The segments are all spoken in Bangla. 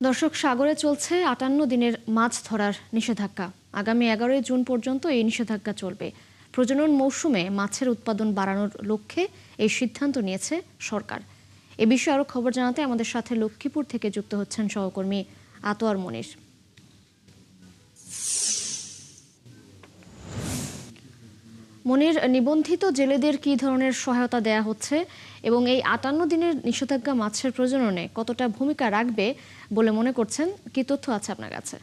দর্শক, সাগরে চলছে ৫৮ দিনের মাছ ধরার নিষেধাজ্ঞা। আগামী ১১ জুন পর্যন্ত এই নিষেধাজ্ঞা চলবে। প্রজনন মৌসুমে মাছের উৎপাদন বাড়ানোর লক্ষ্যে এই সিদ্ধান্ত নিয়েছে সরকার। এ বিষয়ে আরো খবর জানাতে আমাদের সাথে লক্ষ্মীপুর থেকে যুক্ত হচ্ছেন সহকর্মী আতোয়ার মনির। মনির, নিবন্ধিত জেলেদের কী ধরনের সহায়তা দেয়া হচ্ছে এবং এই ৫৮ দিনের নিষেধাজ্ঞা মাছের প্রজননে কতটা ভূমিকা রাখবে বলে মনে করছেন? কি তথ্য আছে আপনার কাছে?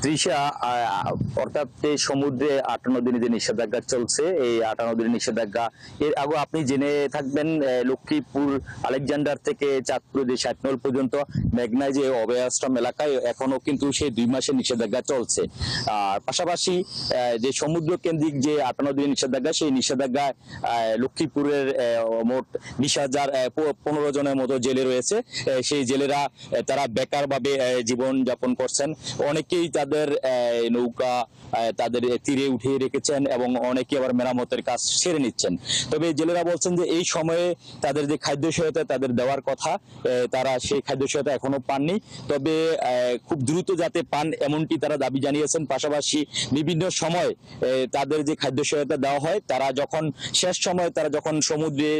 তৃষা, অর্থাৎ এই সমুদ্রে ৫৮ দিনের যে নিষেধাজ্ঞা চলছে, এই ৫৮ দিনের নিষেধাজ্ঞা এর আগে আপনি জেনে থাকবেন লক্ষ্মীপুর আলেকজান্ডার থেকে চাঁদপুর যে ৬০ নল পর্যন্ত মেঘনায় যে অভয়াশ্রম এলাকায় এখনো কিন্তু সেই ২ মাসের নিষেধাজ্ঞা চলছে। আর পাশাপাশি যে সমুদ্র কেন্দ্রিক যে ৫৮ দিনের নিষেধাজ্ঞা, সেই নিষেধাজ্ঞায় লক্ষ্মীপুরের মোট ২০,০১৫ জনের মতো জেলে রয়েছে। সেই জেলেরা তারা বেকারভাবে জীবন যাপন করছেন। অনেকেই তাদের নৌকা তাদের তীরে উঠিয়ে রেখেছেন এবং অনেকে আবার মেরামতের কাজ সেরে নিচ্ছেন। তবে জেলেরা বলছেন যে এই সময়ে তাদের যে খাদ্য সহায়তা তাদের দেওয়ার কথা, তারা সেই খাদ্য সহায়তা এখনো পাননি। তবে খুব দ্রুত যাতে পান এমনটি তারা দাবি জানিয়েছেন। পাশাপাশি বিভিন্ন সময় তাদের যে খাদ্য সহায়তা দেওয়া হয়, তারা যখন শেষ সময় তারা যখন সমুদ্রে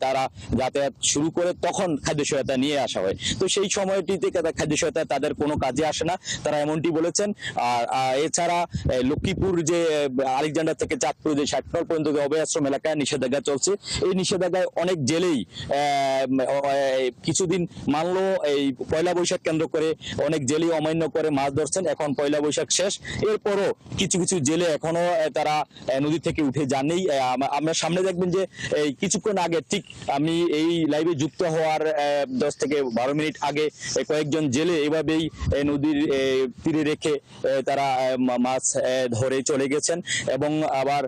তারা যাতায়াত শুরু করে তখন খাদ্য সহায়তা নিয়ে আসা হয়। তো সেই সময়টিতে খাদ্য সহায়তা তাদের কোনো কাজে আসে না, তারা এমনটি বলেছেন। আর এছাড়া লক্ষ্মীপুর যে আলেকজান্ডার থেকে চাঁদপুর যে ৬০ নল পর্যন্ত অভয়াশ্রম এলাকায় নিষেধাজ্ঞা চলছে, এই নিষেধাজ্ঞায় অনেক জেলেই কিছুদিন মানলো এই পয়লা বৈশাখ কেন্দ্র করে অনেক জেলেই অমান্য করে মাছ ধরছেন। এখন পয়লা বৈশাখ শেষ, এরপরও কিছু কিছু জেলে এখনো তারা নদী থেকে উঠে যাননি। আমরা সামনে দেখবেন যে কিছুক্ষণ আগে, ঠিক আমি এই লাইভে যুক্ত হওয়ার 10 থেকে 12 মিনিট আগে কয়েকজন জেলে এভাবেই নদীর তীরে রেখে তারা মাছ ধরে চলে গেছেন এবং আবার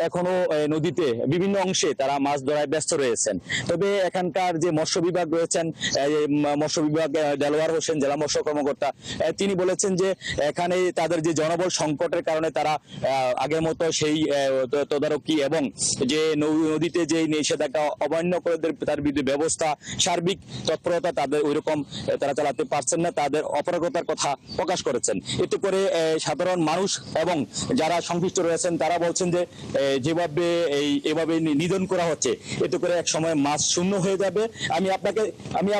এখনো নদীতে বিভিন্ন অংশে তারা মাছ ধরায় ব্যস্ত রয়েছেন। তবে এখানকার যে মৎস্য বিভাগ রয়েছেন, মৎস্য বিভাগ দেলোয়ার হোসেন জেলা মৎস্য কর্মকর্তা, তিনি বলেছেন যে এখানে তাদের যে জনবল সংকটের কারণে তারা আগের মতো সেই তদারকি এবং যে নদীতে যে নিষেধাজ্ঞা অমান্য করে তার বিরুদ্ধে ব্যবস্থা, সার্বিক তৎপরতা তাদের ওইরকম তারা চালাতে পারছেন না। তাদের অপারগতার কথা প্রকাশ করেছেন। এতে করে সাধারণ মানুষ এবং যারা সংশ্লিষ্ট রয়েছেন তারা বলছেন যে যেভাবে এভাবে নিধন করা হচ্ছে, এতে করে এক সময় মাছ শূন্য হয়ে যাবে। আমি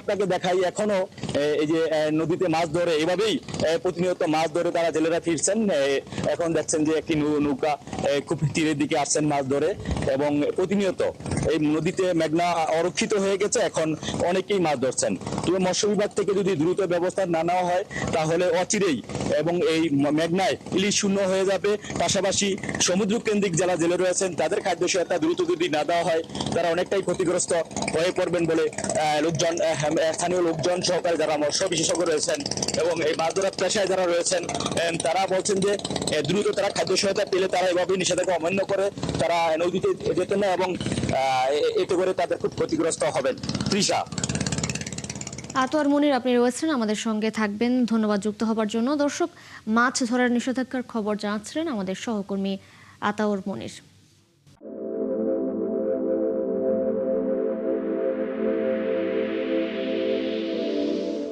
আপনাকে দেখাই, এখনো এই যে নদীতে মাছ ধরে এভাবেই প্রতিনিয়ত মাছ ধরে তারা জেলেরা ফিরছেন। এখন দেখছেন যে একটি নৌকা খুব তীরের দিকে আসছেন মাছ ধরে এবং প্রতিনিয়ত এই নদীতে মেঘনা অরক্ষিত হয়ে গেছে, এখন অনেকেই মাছ ধরছেন। তবে মৎস্য বিভাগ থেকে যদি দ্রুত ব্যবস্থা না নেওয়া হয় তাহলে অচিরেই এবং এই মেঘনায় ইলিশ শূন্য হয়ে যাবে। পাশাপাশি সমুদ্র কেন্দ্রিক যারা জেলে রয়েছেন তাদের খাদ্য সহায়তা দ্রুত যদি না দেওয়া হয় তারা অনেকটাই ক্ষতিগ্রস্ত হয়ে পড়বেন বলে স্থানীয় লোকজন সহকারে যারা মৎস্য বিশেষজ্ঞ রয়েছেন এবং এই মাছ ধরার পেশায় যারা রয়েছেন তারা বলছেন যে দ্রুত তারা খাদ্য সহায়তা পেলে তারা এভাবে নিষেধাজ্ঞা অমান্য করে তারা নদীতে যেতেন না এবং এতে করে তাদের খুব ক্ষতিগ্রস্ত হবেন। তৃষা। আতোয়ার মনির, আপনি রয়েছেন, আমাদের সঙ্গে থাকবেন। ধন্যবাদ যুক্ত হবার জন্য। দর্শক, মাছ ধরার নিষেধাজ্ঞার খবর জানাচ্ছিলেন আমাদের সহকর্মী আতোয়ার মনির।